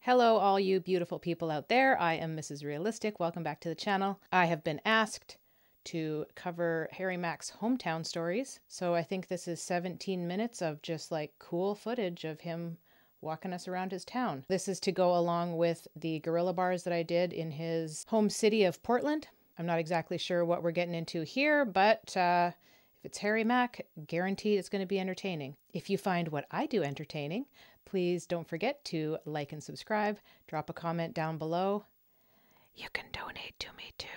Hello, all you beautiful people out there. I am Mrs. Realistic. Welcome back to the channel. I have been asked to cover Harry Mack's hometown stories. So I think this is 17 minutes of just like cool footage of him walking us around his town. This is to go along with the gorilla bars that I did in his home city of Portland. I'm not exactly sure what we're getting into here, but if it's Harry Mack, guaranteed it's going to be entertaining. If you find what I do entertaining, please don't forget to like and subscribe. Drop a comment down below. You can donate to me too.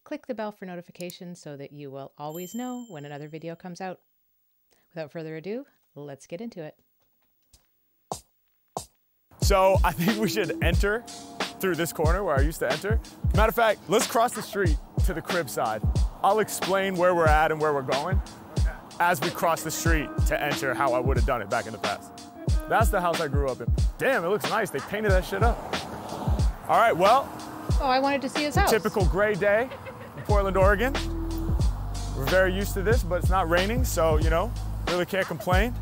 Click the bell for notifications so that you will always know when another video comes out. Without further ado, let's get into it. So I think we should enter through this corner where I used to enter. Matter of fact, let's cross the street to the crib side. I'll explain where we're at and where we're going as we cross the street to enter how I would have done it back in the past. That's the house I grew up in. Damn, it looks nice. They painted that shit up. All right, well. Oh, I wanted to see his house. Typical gray day in Portland, Oregon. We're very used to this, but it's not raining, so, you know, really can't complain.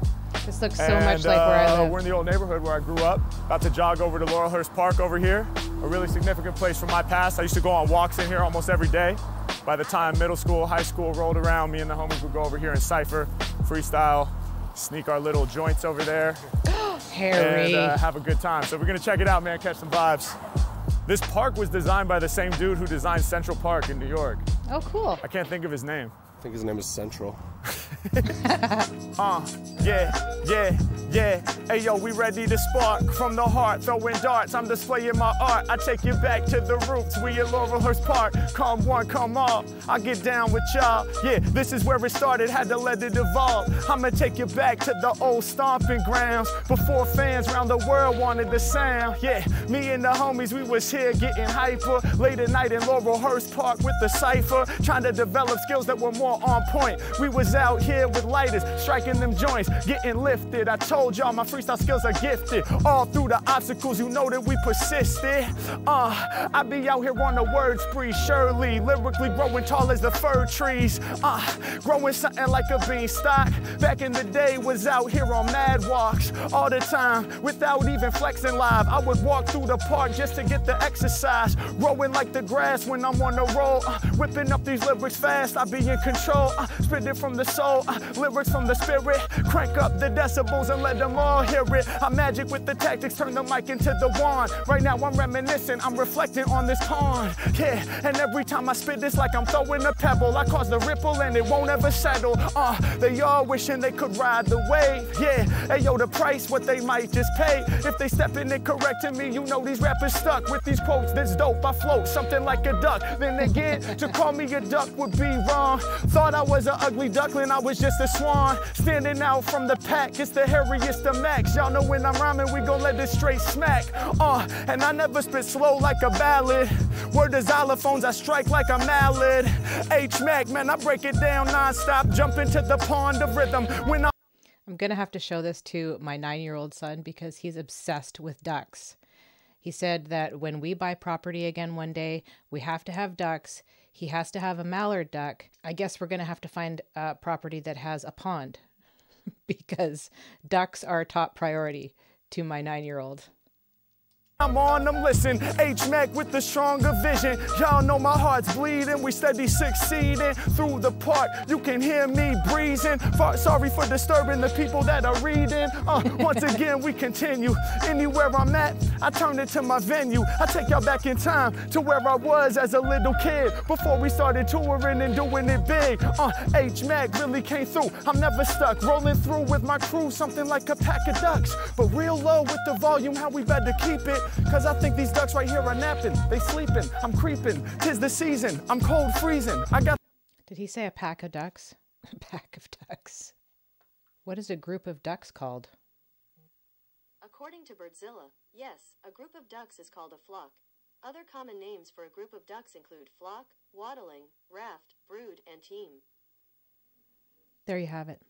This looks so much like where I live. We're in the old neighborhood where I grew up. About to jog over to Laurelhurst Park over here. A really significant place from my past. I used to go on walks in here almost every day. By the time middle school, high school rolled around, me and the homies would go over here and cypher, freestyle, sneak our little joints over there. Harry. And have a good time. So we're gonna check it out, man, catch some vibes. This park was designed by the same dude who designed Central Park in New York. Oh, cool. I can't think of his name. I think his name is Central. Yeah. Hey, yo, we ready to spark from the heart, throwing darts. I'm displaying my art. I take you back to the roots. We at Laurelhurst Park. Come one, come all. I get down with y'all. Yeah, this is where it started. Had to let it evolve. I'ma take you back to the old stomping grounds before fans around the world wanted the sound. Yeah, me and the homies, we was here getting hyper. Late at night in Laurelhurst Park with the cypher, trying to develop skills that were more on point. We was out here with lighters, striking them joints, getting lifted. I told y'all my freestyle skills are gifted. All through the obstacles, you know that we persisted. I be out here on the word spree, surely lyrically growing tall as the fir trees. Growing something like a beanstalk. Back in the day, was out here on mad walks all the time without even flexing live. I would walk through the park just to get the exercise. Growing like the grass when I'm on the roll. Whipping up these lyrics fast, I be in control. Spit it from the soul, lyrics from the spirit. Crank up the decibels and let them all hear it. I'm magic with the tactics, turn the mic into the wand. Right now I'm reminiscing, I'm reflecting on this pond. Yeah, and every time I spit this like I'm throwing a pebble. I cause the ripple and it won't ever settle. They all wishing they could ride the wave. Yeah, hey yo, the price, what they might just pay. If they step in and correcting me, you know these rappers stuck with these quotes that's dope. I float something like a duck. Then again, to call me a duck would be wrong. Thought I was an ugly duckling, I was just a swan. Standing out from the pack, it's the hairiest of Max. Y'all know when I'm rhyming, we gon' let this straight smack. And I never spit slow like a ballad. Word to xylophones, I strike like a mallet. H-Mac, man, I break it down non-stop. Jump into the pond of rhythm. I'm gonna have to show this to my 9-year-old son because he's obsessed with ducks. He said that when we buy property again one day, we have to have ducks. He has to have a mallard duck. I guess we're going to have to find a property that has a pond because ducks are top priority to my 9-year-old. I'm on them, listen, H-Mac with the stronger vision. Y'all know my heart's bleeding, we steady succeeding. Through the park, you can hear me breezing. Sorry for disturbing the people that are reading. Once again, we continue. Anywhere I'm at, I turn it to my venue. I take y'all back in time to where I was as a little kid before we started touring and doing it big. H-Mac really came through, I'm never stuck. Rolling through with my crew, something like a pack of ducks. But real low with the volume, how we better keep it. Cause I think these ducks right here are napping. They sleeping, I'm creeping. 'Tis the season, I'm cold freezing. I got. Did he say a pack of ducks? A pack of ducks. What is a group of ducks called? According to Birdzilla, yes, a group of ducks is called a flock. Other common names for a group of ducks include flock, waddling, raft, brood, and team. There you have it.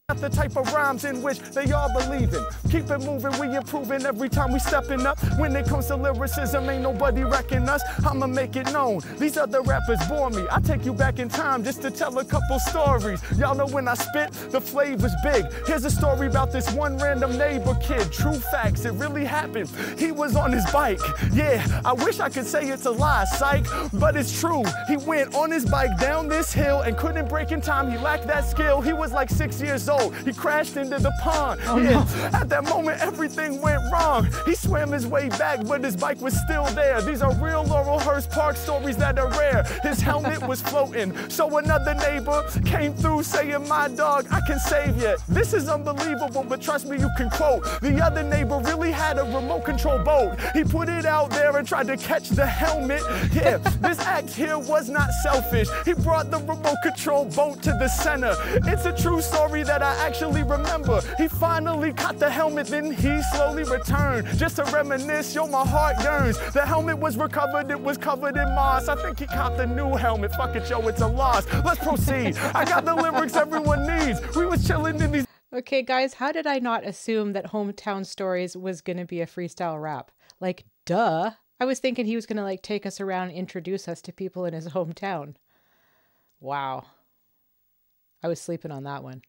Got the type of rhymes in which they all believe in. Keep it moving, we improving every time we stepping up. When it comes to lyricism, ain't nobody wrecking us. I'ma make it known, these other rappers bore me. I take you back in time just to tell a couple stories. Y'all know when I spit, the flavor's big. Here's a story about this one random neighbor kid. True facts, it really happened. He was on his bike. Yeah, I wish I could say it's a lie, psych, but it's true. He went on his bike down this hill and couldn't break in time. He lacked that skill. He was like 6 years old. He crashed into the pond. Oh, yeah, no. At that moment, everything went wrong. He swam his way back, but his bike was still there. These are real Laurelhurst Park stories that are rare. His helmet was floating, so another neighbor came through saying, my dog, I can save you. This is unbelievable, but trust me, you can quote. The other neighbor really had a remote control boat. He put it out there and tried to catch the helmet. Yeah, this act here was not selfish. He brought the remote control boat to the center. It's a true story that I actually remember. He finally caught the helmet, then he slowly returned. Just to reminisce, yo, my heart yearns. The helmet was recovered, it was covered in moss. I think he caught the new helmet. Fuck it, yo, it's a loss. Let's proceed. I got the lyrics everyone needs. We was chilling in these. Okay, guys, how did I not assume that Hometown Stories was going to be a freestyle rap? Like, duh. I was thinking he was going to, like, take us around and introduce us to people in his hometown. Wow. I was sleeping on that one.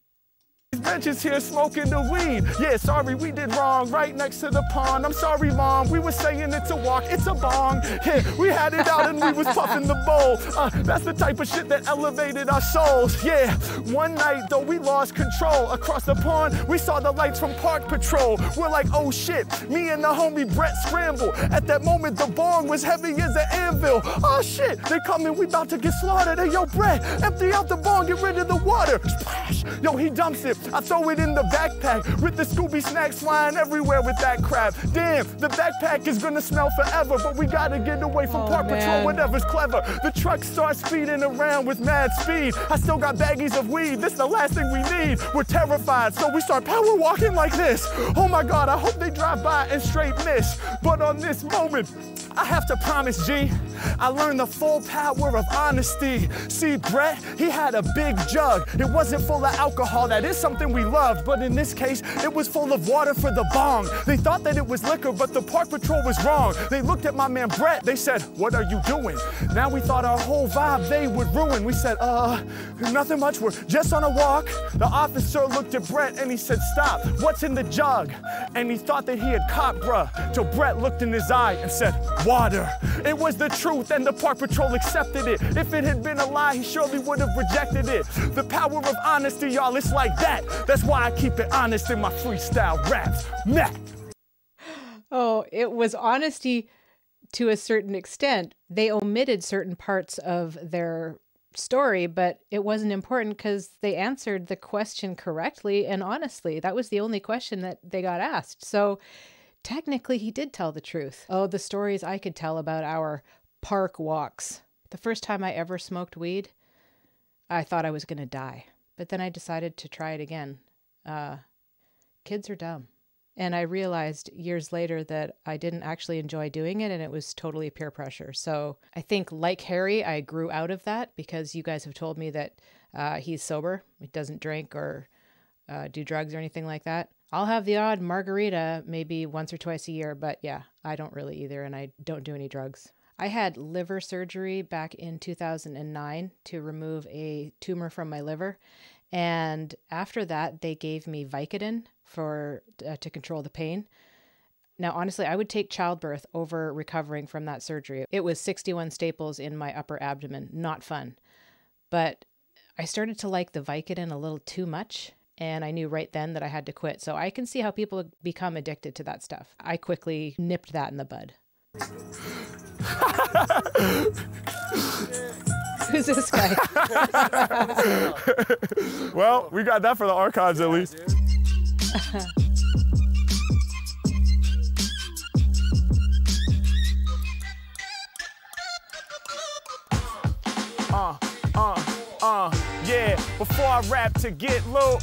Benches here smoking the weed. Yeah, sorry, we did wrong. Right next to the pond. I'm sorry, Mom. We were saying it's a walk, it's a bong. Yeah, we had it out and we was puffing the bowl. That's the type of shit that elevated our souls. Yeah, one night though we lost control. Across the pond, we saw the lights from Park Patrol. We're like, oh shit. Me and the homie Brett scramble. At that moment, the bong was heavy as an anvil. Oh shit, they coming, we about to get slaughtered. Hey, yo, Brett, empty out the bong, get rid of the water. Splash. Yo, he dumps it. I throw it in the backpack with the Scooby snacks flying everywhere with that crap. Damn, the backpack is gonna smell forever, but we gotta get away from Park Patrol, whatever's clever. The truck starts speeding around with mad speed. I still got baggies of weed, this the last thing we need. We're terrified, so we start power walking like this. Oh my God, I hope they drive by and straight miss. But on this moment, I have to promise, G, I learned the full power of honesty. See, Brett, he had a big jug. It wasn't full of alcohol, that is something we loved, but in this case, it was full of water for the bong. They thought that it was liquor, but the Park Patrol was wrong. They looked at my man Brett, they said, what are you doing? Now we thought our whole vibe they would ruin. We said, nothing much, we're just on a walk. The officer looked at Brett and he said, stop, what's in the jug? And he thought that he had caught bruh, till Brett looked in his eye and said, water. It was the truth and the Park Patrol accepted it. If it had been a lie, he surely would have rejected it. The power of honesty, y'all, it's like that. That's why I keep it honest in my freestyle raps. Mack. Oh, it was honesty to a certain extent. They omitted certain parts of their story, but it wasn't important because they answered the question correctly and honestly. That was the only question that they got asked. So technically, he did tell the truth. Oh, the stories I could tell about our park walks. The first time I ever smoked weed, I thought I was going to die. But then I decided to try it again. Kids are dumb. And I realized years later that I didn't actually enjoy doing it and it was totally peer pressure. So I think like Harry, I grew out of that because you guys have told me that he's sober. He doesn't drink or do drugs or anything like that. I'll have the odd margarita maybe once or twice a year, but yeah, I don't really either and I don't do any drugs. I had liver surgery back in 2009 to remove a tumor from my liver. And after that, they gave me Vicodin to control the pain. Now, honestly, I would take childbirth over recovering from that surgery. It was 61 staples in my upper abdomen. Not fun. But I started to like the Vicodin a little too much. And I knew right then that I had to quit. So I can see how people become addicted to that stuff. I quickly nipped that in the bud. Who's this guy? Well, we got that for the archives at least. Yeah, before before I rap to get low.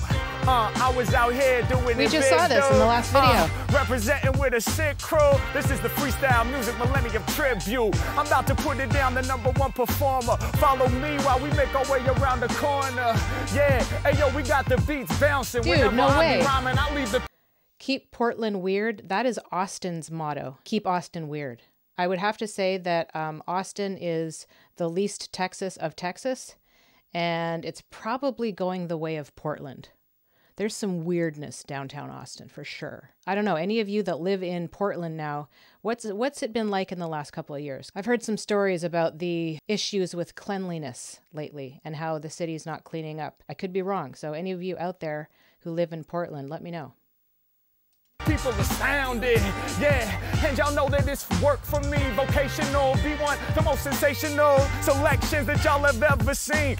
I was out here doing We it just big, saw this in the last video. Representing with a sick crew. This is the Freestyle Music Millennium Tribute. I'm about to put it down, the #1 performer. Follow me while we make our way around the corner. Yeah, hey yo, we got the beats bouncing. Dude, Whenever no I way. be rhyming, I leave the Keep Portland weird. That is Austin's motto. Keep Austin weird. I would have to say that Austin is the least Texas of Texas, and it's probably going the way of Portland. There's some weirdness downtown Austin for sure. I don't know, any of you that live in Portland now, what's it been like in the last couple of years? I've heard some stories about the issues with cleanliness lately and how the city's not cleaning up. I could be wrong, so any of you out there who live in Portland, let me know. people astounded, yeah. And y'all know that this work for me, vocational, B1, the most sensational selections that y'all have ever seen.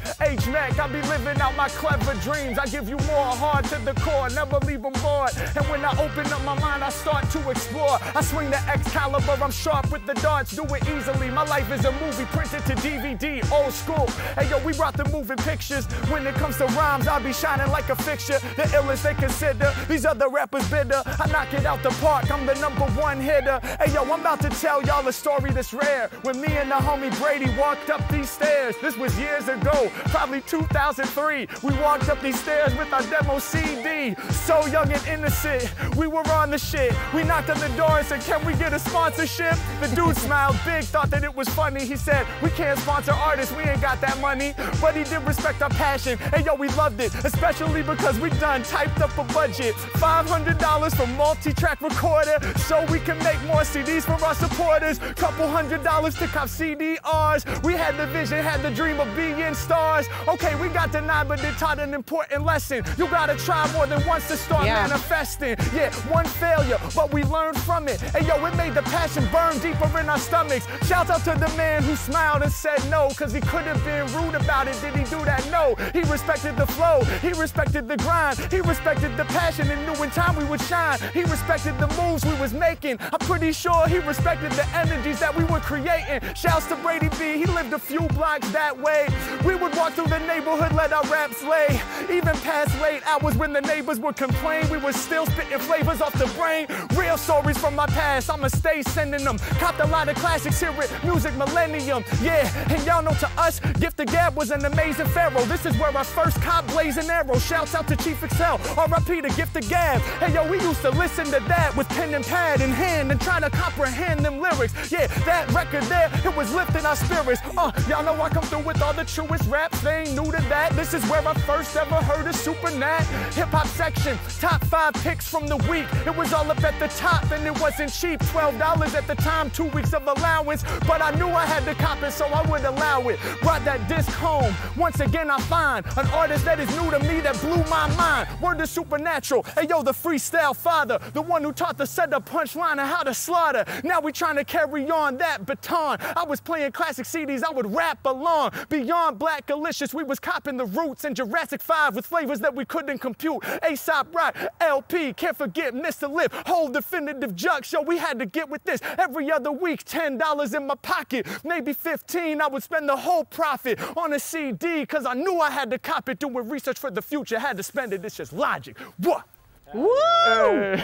Mack, I be living out my clever dreams. I give you more hard to the core, never leave them bored. And when I open up my mind, I start to explore. I swing the Excalibur, I'm sharp with the darts, do it easily. My life is a movie printed to DVD, old school. Hey yo, we brought the moving pictures. When it comes to rhymes, I'll be shining like a fixture. The illest they consider, these other rappers bitter. I knock it out the park, I'm the #1 hitter. Hey yo, I'm about to tell y'all a story that's rare. When me and the homie Brady walked up these stairs, this was years ago, probably 2003. We walked up these stairs with our demo CD. So young and innocent, we were on the shit. We knocked on the door and said, can we get a sponsorship? The dude smiled big, thought that it was funny. He said, we can't sponsor artists, we ain't got that money. But he did respect our passion. Hey yo, we loved it, especially because we done typed up a budget. $500 for multi-track recorder, so we can make more CDs for our supporters. Couple $100 to cop CDRs. We had the vision, had the dream of being stars. Okay, we got denied, but it taught an important lesson. You gotta try more than once to start manifesting. Yeah, one failure, but we learned from it. Hey yo, it made the passion burn deeper in our stomachs. Shout out to the man who smiled and said no, cause he could have been rude about it. Did he do that? No. He respected the flow, he respected the grind, he respected the passion and knew in time we would shine. He respected the moves we was making. I'm pretty sure he respected the energies that we were creating. Shouts to Brady B, he lived a few blocks that way. We would walk through the neighborhood, let our raps lay. Even past late hours when the neighbors would complain, we were still spitting flavors off the brain. Real stories from my past, I'ma stay sending them. Copped a lot of classics here at Music Millennium. Yeah, and y'all know to us, Gift the Gab was an amazing pharaoh. This is where I first caught blazing arrow. Shouts out to Chief Excel, R.I.P. to Gift the Gab. Hey yo, we used to listen to that with pen and pad in hand and try to comprehend them lyrics. Yeah, that record there, it was lifting our spirits. Y'all know I come through with all the truest raps, they ain't new to that. This is where I first ever heard of Super Nat. Hip hop section, top 5 picks from the week. It was all up at the top and it wasn't cheap. $12 at the time, 2 weeks of allowance. But I knew I had to cop it, so I would allow it. Brought that disc home. Once again, I find an artist that is new to me that blew my mind. Word to Supernatural. Hey yo, the freestyle father, the one who taught the setup, punchline, and how to slaughter. Now we trying to carry on that baton. I was playing classic CDs, I would rap along. Beyond Black Delicious, we was copping the Roots and Jurassic 5 with flavors that we couldn't compute. Aesop Rock, LP, can't forget Mr. Lip, whole definitive jug show. We had to get with this every other week. $10 in my pocket, maybe 15. I would spend the whole profit on a CD, cause I knew I had to cop it. Doing research for the future, had to spend it. It's just logic. What? Woo!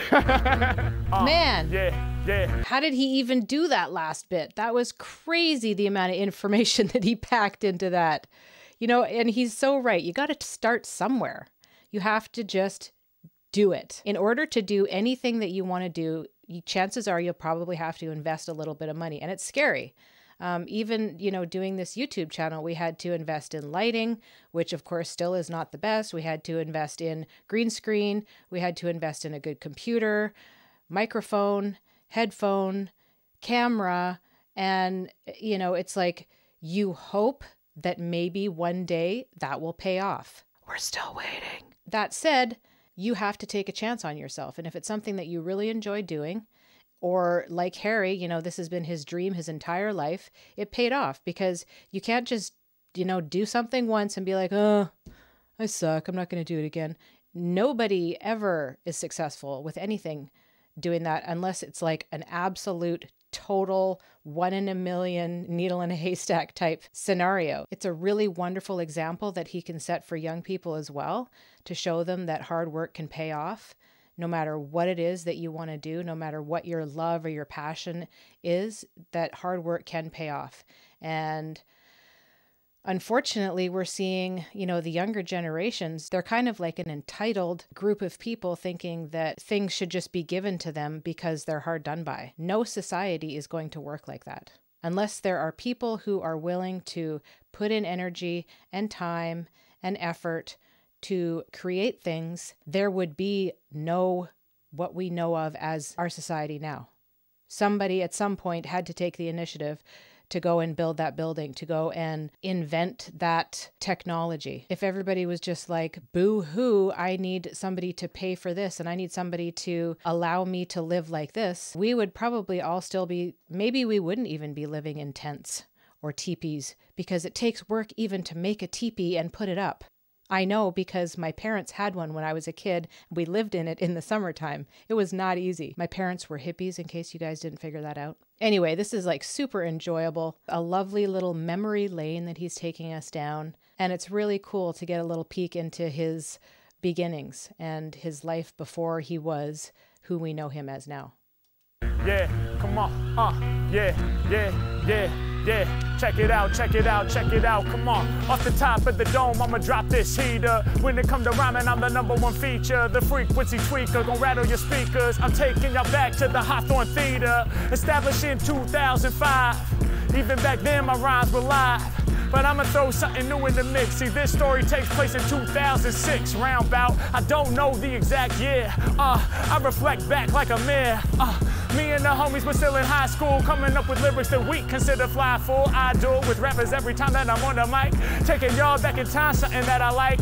Man. Yeah. How did he even do that last bit? That was crazy, the amount of information that he packed into that. You know, and he's so right. You got to start somewhere. You have to just do it. In order to do anything that you want to do, chances are you'll probably have to invest a little bit of money. And it's scary. Even, you know, doing this YouTube channel, we had to invest in lighting, which of course still is not the best. We had to invest in green screen. We had to invest in a good computer, microphone, headphone, camera. And, you know, it's like you hope that maybe one day that will pay off. We're still waiting. That said, you have to take a chance on yourself. And if it's something that you really enjoy doing, or like Harry, you know, this has been his dream his entire life, it paid off, because you can't just, you know, do something once and be like, oh, I suck, I'm not going to do it again. Nobody ever is successful with anything doing that unless it's like an absolute total 1 in a million needle in a haystack type scenario. It's a really wonderful example that he can set for young people as well, to show them that hard work can pay off. No matter what it is that you want to do, no matter what your love or your passion is, that hard work can pay off. And unfortunately, we're seeing, the younger generations, they're kind of like an entitled group of people thinking that things should just be given to them because they're hard done by. No society is going to work like that. Unless there are people who are willing to put in energy and time and effort to create things, there would be no what we know of as our society now. Somebody at some point had to take the initiative to go and build that building, to go and invent that technology. If everybody was just like, boo-hoo, I need somebody to pay for this and I need somebody to allow me to live like this, we would probably all still be, maybe we wouldn't even be living in tents or teepees, because it takes work even to make a teepee and put it up. I know because my parents had one when I was a kid. We lived in it in the summertime. It was not easy. My parents were hippies, in case you guys didn't figure that out. Anyway, this is like super enjoyable. A lovely little memory lane that he's taking us down. And it's really cool to get a little peek into his beginnings and his life before he was who we know him as now. Yeah, come on, yeah. Check it out, come on. Off the top of the dome, I'ma drop this heater. When it come to rhyming, I'm the #1 feature. The frequency tweaker, gon' rattle your speakers. I'm taking y'all back to the Thorn Theater, established in 2005. Even back then, my rhymes were live. But I'ma throw something new in the mix. See, this story takes place in 2006, roundabout. I don't know the exact year. I reflect back like a mirror. Me and the homies were still in high school, coming up with lyrics that we consider fly full. I do it with rappers every time that I'm on the mic, taking y'all back in time, something that I like.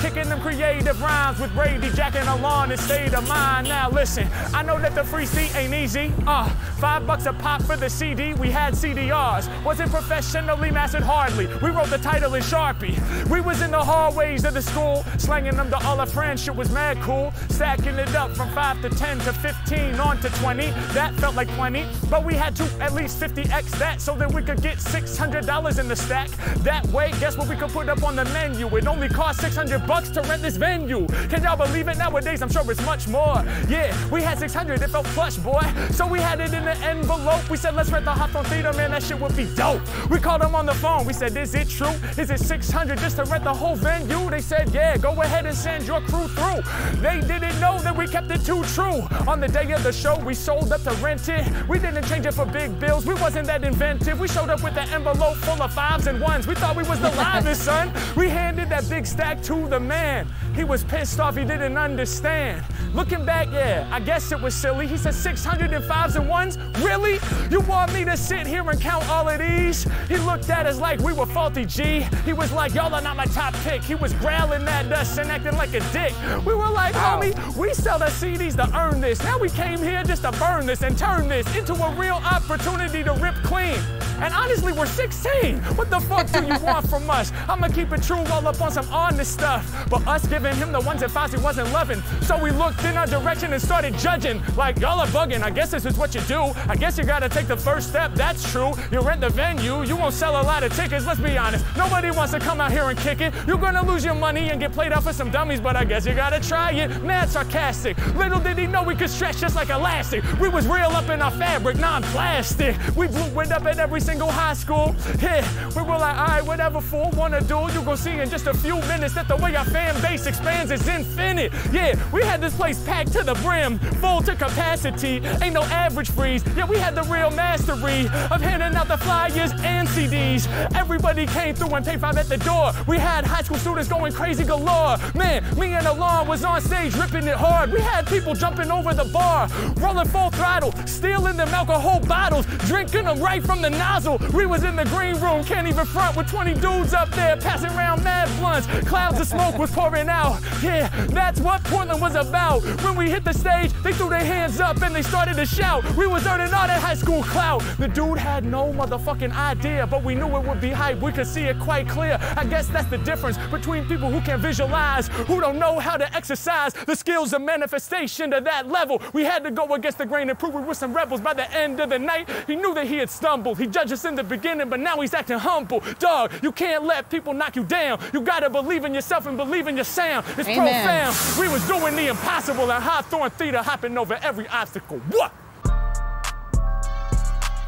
Kicking them creative rhymes with Brady, Jack, and Alon in state of mind. Now listen, I know that the free seat ain't easy. $5 a pop for the CD. We had CDRs, wasn't professionally mastered hardly. We wrote the title in Sharpie. We was in the hallways of the school, slanging them to all our friends. Shit was mad cool, stacking it up from 5 to 10 to 15 on to 20. That felt like plenty, but we had to at least 50x that so that we could get $600 in the stack. That way, guess what we could put up on the menu? It only cost $600 to rent this venue. Can y'all believe it? Nowadays, I'm sure it's much more. Yeah, we had 600, it felt plush, boy. So we had it in an envelope. We said, let's rent the Thorn Theater, man, that shit would be dope. We called them on the phone. We said, is it true? Is it 600 just to rent the whole venue? They said, yeah, go ahead and send your crew through. They didn't know that we kept it too true. On the day of the show, we sold up to rent it. We didn't change it for big bills. We wasn't that inventive. We showed up with an envelope full of 5s and 1s. We thought we was the livest, son. We handed that big stack to the man. He was pissed off. He didn't understand. Looking back, yeah, I guess it was silly. He said 605s and 1s? Really? You want me to sit here and count all of these? He looked at us like we were faulty, G. He was like, y'all are not my top pick. He was growling at us and acting like a dick. We were like, homie, we sell the CDs to earn this. Now we came here just to burn this and turn this into a real opportunity to rip clean. And honestly, we're 16. What the fuck do you want from us? I'ma keep it true all up on some honest stuff. But us giving him the 1s and 5s he wasn't loving. So we looked in our direction and started judging. Like, y'all are bugging. I guess this is what you do. I guess you gotta take the first step. That's true. You rent the venue. You won't sell a lot of tickets. Let's be honest. Nobody wants to come out here and kick it. You're gonna lose your money and get played out for some dummies. But I guess you gotta try it. Mad sarcastic. Little did he know we could stretch just like elastic. We was real up in our fabric, non-plastic. We blew it up at every single high school. Yeah, we were like, all right, whatever fool wanna do. You gon' see in just a few minutes that the way our fan base expands is infinite. Yeah, we had this place packed to the brim, full to capacity. Ain't no average freeze. Yeah, we had the real mastery of handing out the flyers and CDs. Everybody came through and paid $5 at the door. We had high school students going crazy galore. Man, me and Alon was on stage ripping it hard. We had people jumping over the bar, rolling full throttle, stealing them alcohol bottles, drinking them right from the nozzle. puzzle. We was in the green room, can't even front with 20 dudes up there passing around mad blunts. Clouds of smoke was pouring out. Yeah, that's what Portland was about. When we hit the stage, they threw their hands up and they started to shout. We was earning all that high school clout. The dude had no motherfucking idea, but we knew it would be hype. We could see it quite clear. I guess that's the difference between people who can visualize, who don't know how to exercise the skills of manifestation to that level. We had to go against the grain and prove we were some rebels. By the end of the night, he knew that he had stumbled. He judged us in the beginning, but now he's acting humble. Dog, you can't let people knock you down. You gotta believe in yourself and believe in your sound. It's profound. We was doing the impossible at high Thorn Theater, hopping over every obstacle. What?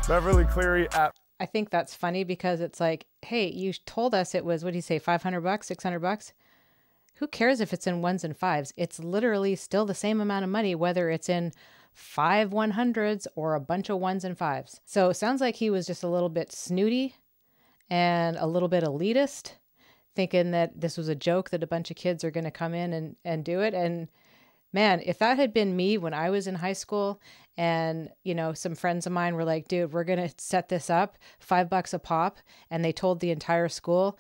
Beverly Cleary at. I think that's funny because it's like, hey, you told us it was, what do you say, $500, $600? Who cares if it's in ones and fives? It's literally still the same amount of money, whether it's in 5 100s or a bunch of ones and fives. So it sounds like he was just a little bit snooty and a little bit elitist, thinking that this was a joke that a bunch of kids are going to come in and do it. And man, if that had been me when I was in high school and, you know, some friends of mine were like, dude, we're going to set this up, $5 a pop, and they told the entire school,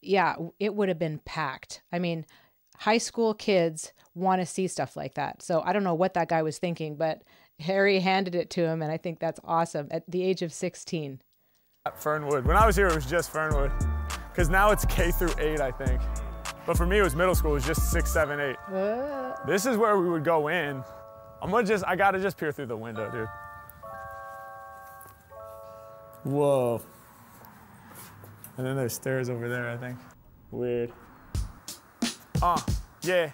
yeah, it would have been packed. I mean, high school kids want to see stuff like that. So I don't know what that guy was thinking, but Harry handed it to him, and I think that's awesome at the age of 16. At Fernwood. When I was here, it was just Fernwood. Because now it's K through 8, I think. But for me, it was middle school. It was just 6, 7, 8. This is where we would go in. I gotta just peer through the window, dude. Whoa. And then there's stairs over there, I think. Weird. Yeah.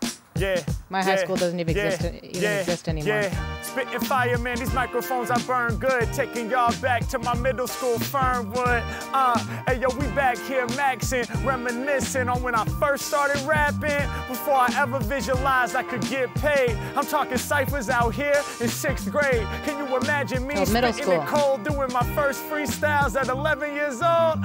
My high school doesn't even exist anymore. Yeah, spitting fire, man, these microphones I burn good. Taking y'all back to my middle school, Fernwood. Hey, yo, we back here maxing, reminiscing on when I first started rapping. Before I ever visualized I could get paid. I'm talking ciphers out here in 6th grade. Can you imagine me spitting it cold, doing my first freestyles at 11 years old?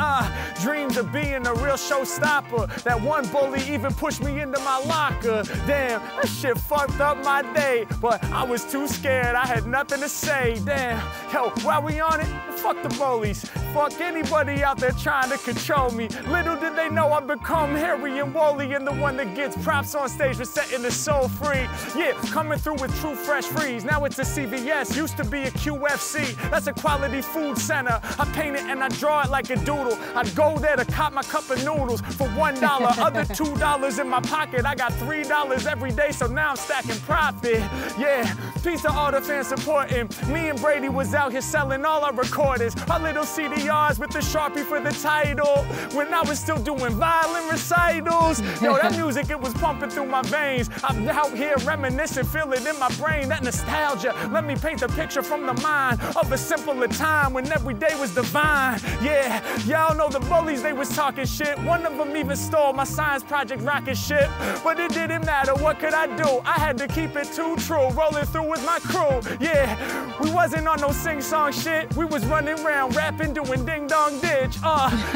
Dreamed of being a real showstopper. That one bully even pushed me into my locker. Damn, that shit fucked up my day, but I was too scared, I had nothing to say. Damn, yo, while we on it, fuck the bullies. Fuck anybody out there trying to control me. Little did they know I'd become hairy and woolly and the one that gets props on stage for setting the soul free. Yeah, coming through with true fresh freeze. Now it's a CVS, used to be a QFC. That's a quality food center. I paint it and I draw it like a doodle. I'd go there to cop my cup of noodles for $1, other $2 in my pocket. I got $3 every day, so now I'm stacking profit. Yeah, peace to all the fans supporting. Me and Brady was out here selling all our recordings, our little CDRs with the Sharpie for the title. When I was still doing violin recitals, yo, that music, it was pumping through my veins. I'm out here reminiscing, feel it in my brain, that nostalgia. Let me paint the picture from the mind of a simpler time when every day was divine. Yeah, y'all know the bullies, they was talking shit. One of them even stole my science project rocket ship, but it didn't matter, what could I do? I had to keep it too true, rolling through with my crew. Yeah, we wasn't on no sing-song shit. We was running around rapping, doing ding-dong ditch.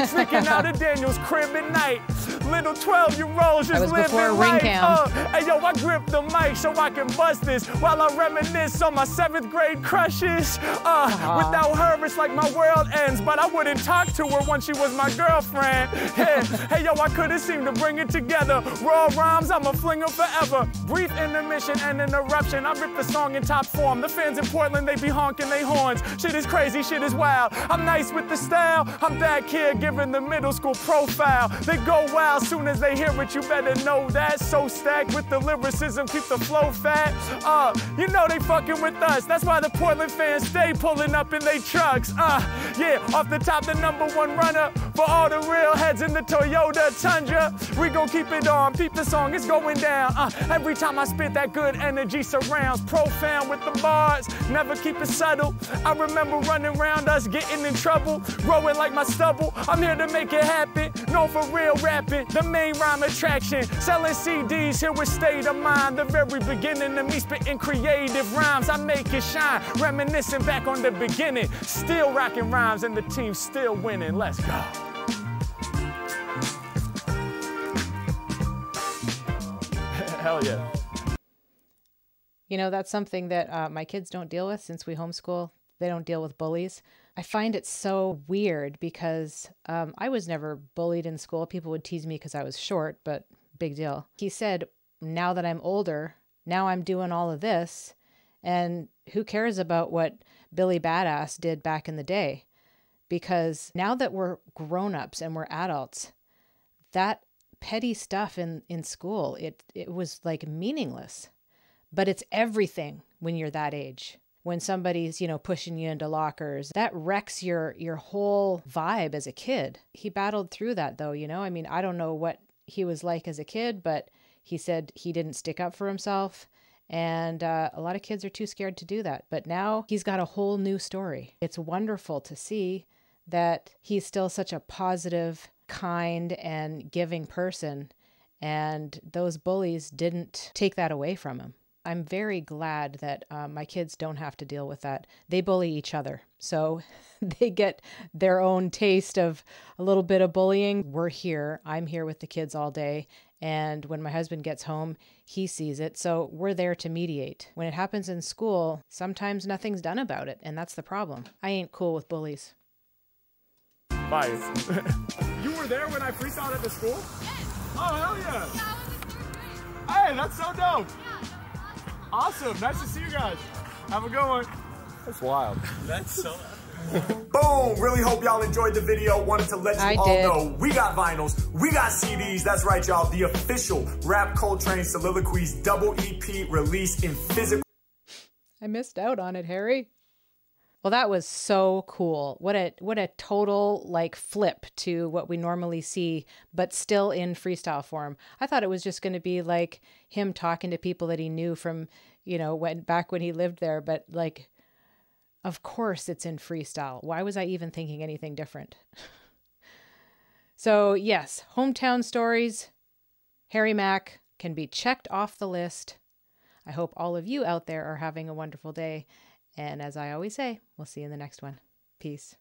Sneaking out of Daniel's crib at night. Little 12-year-olds just living life. Hey, yo, I grip the mic so I can bust this while I reminisce on my 7th grade crushes. Without her, it's like my world ends, but I wouldn't talk to her once she was my girlfriend. Yeah. Hey, yo, I couldn't seem to bring it together. Raw rhymes, I'ma fling them forever. Brief intermission and interruption. I rip the song in top form. The fans in Portland, they be honking their horns. Shit is crazy, shit is wild. I'm nice with the style. I'm back here giving the middle school profile. They go wild soon as they hear it, you better know that. So stacked with the lyricism, keep the flow fat. You know they fucking with us. That's why the Portland fans stay pulling up in they trucks. Yeah, off the top, the #1 runner for all the real heads in the Toyota Tundra. We gon' keep it on, peep the song, it's going down. Every time I spit, that good energy surrounds. Profound with the bars, never keep it subtle. I remember running around us, getting in trouble, growing like my stubble. I'm here to make it happen, known for real rapping, the main rhyme attraction. Selling CDs here with State of Mind, the very beginning of me spitting creative rhymes. I make it shine, reminiscing back on the beginning. Still rocking rhymes and the team's still winning. Let's go. Hell yeah. You know, that's something that my kids don't deal with since we homeschool. They don't deal with bullies. I find it so weird because I was never bullied in school. People would tease me because I was short, but big deal. He said, now that I'm older, now I'm doing all of this, and who cares about what Billy Badass did back in the day? Because now that we're grown-ups and we're adults, that petty stuff in school, it was like meaningless. But it's everything when you're that age. When somebody's, you know, pushing you into lockers, that wrecks your whole vibe as a kid. He battled through that though, you know? I mean, I don't know what he was like as a kid, but he said he didn't stick up for himself. And a lot of kids are too scared to do that. But now he's got a whole new story. It's wonderful to see that he's still such a positive, kind, and giving person. And those bullies didn't take that away from him. I'm very glad that my kids don't have to deal with that. They bully each other. So they get their own taste of a little bit of bullying. We're here. I'm here with the kids all day. And when my husband gets home, he sees it. So we're there to mediate. When it happens in school, sometimes nothing's done about it. And that's the problem. I ain't cool with bullies. Bye. You were there when I freestyled at the school? Oh, hell yeah. Hey, that's so dope. Awesome. Nice to see you guys. Have a good one. That's wild. That's so Boom! Really hope y'all enjoyed the video. Wanted to let you all know we got vinyls, we got CDs. That's right, y'all. The official Rap Coltrane Soliloquies double EP release in physical. I missed out on it, Harry. Well, that was so cool. What a total like flip to what we normally see, but still in freestyle form. I thought it was just going to be like him talking to people that he knew from, you know, back when he lived there. But like, of course it's in freestyle. Why was I even thinking anything different? So yes, hometown stories, Harry Mack can be checked off the list. I hope all of you out there are having a wonderful day. And as I always say, we'll see you in the next one. Peace.